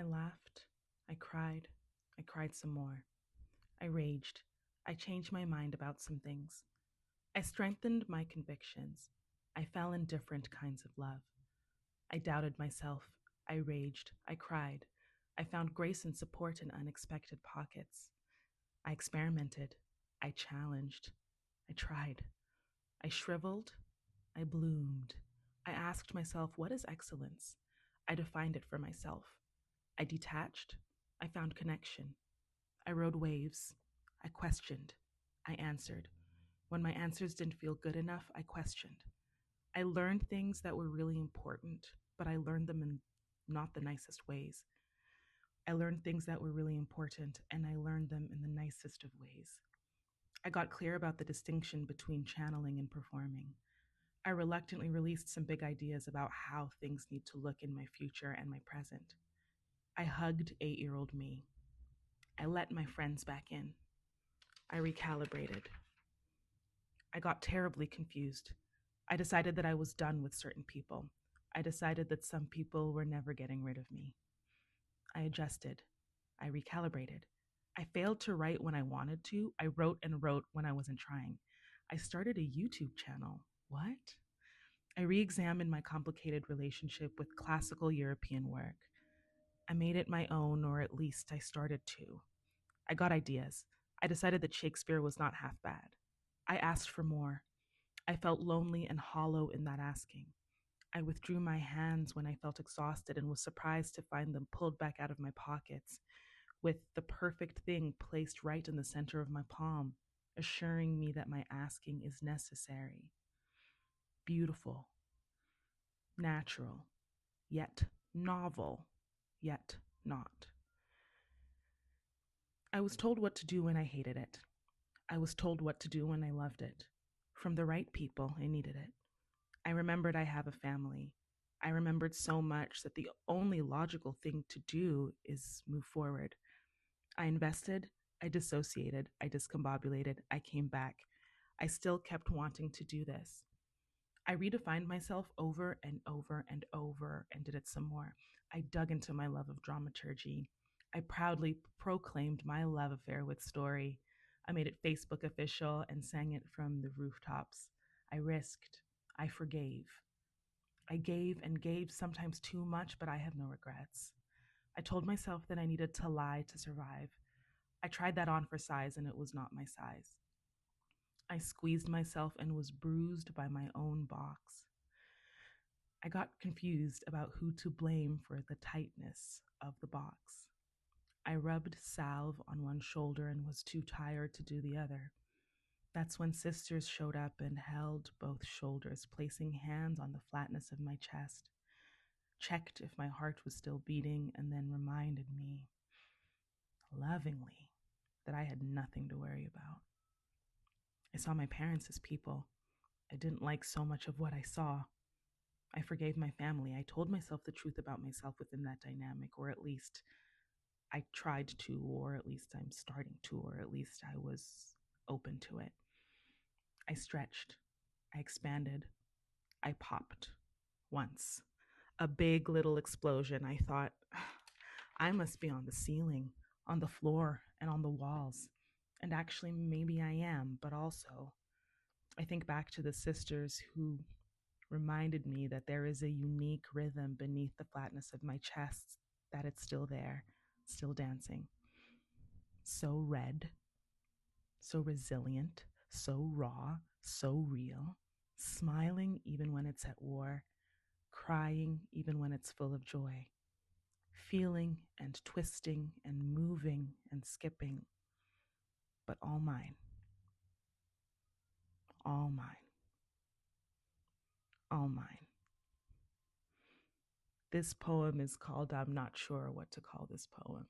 I laughed. I cried some more. I raged. I changed my mind about some things. I strengthened my convictions. I fell in different kinds of love. I doubted myself. I raged. I cried. I found grace and support in unexpected pockets. I experimented. I challenged. I tried. I shriveled. I bloomed. I asked myself, what is excellence? I defined it for myself. I detached. I found connection. I rode waves. I questioned. I answered. When my answers didn't feel good enough, I questioned. I learned things that were really important, but I learned them in not the nicest ways. I learned things that were really important, and I learned them in the nicest of ways. I got clear about the distinction between channeling and performing. I reluctantly released some big ideas about how things need to look in my future and my present. I hugged 8-year-old me. I let my friends back in. I recalibrated. I got terribly confused. I decided that I was done with certain people. I decided that some people were never getting rid of me. I adjusted. I recalibrated. I failed to write when I wanted to. I wrote and wrote when I wasn't trying. I started a YouTube channel. What? I re examined my complicated relationship with classical European work. I made it my own, or at least I started to. I got ideas. I decided that Shakespeare was not half bad. I asked for more. I felt lonely and hollow in that asking. I withdrew my hands when I felt exhausted and was surprised to find them pulled back out of my pockets, with the perfect thing placed right in the center of my palm, assuring me that my asking is necessary. Beautiful, natural, yet novel, yet not. I was told what to do when I hated it. I was told what to do when I loved it. From the right people, I needed it. I remembered I have a family. I remembered so much that the only logical thing to do is move forward. I invested, I dissociated, I discombobulated, I came back. I still kept wanting to do this. I redefined myself over and over and over and did it some more. I dug into my love of dramaturgy. I proudly proclaimed my love affair with story. I made it Facebook official and sang it from the rooftops. I risked. I forgave. I gave and gave, sometimes too much, but I have no regrets. I told myself that I needed to lie to survive. I tried that on for size, and it was not my size. I squeezed myself and was bruised by my own box. I got confused about who to blame for the tightness of the box. I rubbed salve on one shoulder and was too tired to do the other. That's when sisters showed up and held both shoulders, placing hands on the flatness of my chest, checked if my heart was still beating, and then reminded me, lovingly, that I had nothing to worry about. I saw my parents as people. I didn't like so much of what I saw. I forgave my family. I told myself the truth about myself within that dynamic, or at least I tried to, or at least I'm starting to, or at least I was open to it. I stretched. I expanded. I popped. Once. A big little explosion. I thought, I must be on the ceiling, on the floor, and on the walls. And actually, maybe I am, but also, I think back to the sisters who reminded me that there is a unique rhythm beneath the flatness of my chest, that it's still there, still dancing. So red, so resilient, so raw, so real, smiling even when it's at war, crying even when it's full of joy, feeling and twisting and moving and skipping, but all mine, all mine, all mine. This poem is called I'm Not Sure What to Call This Poem.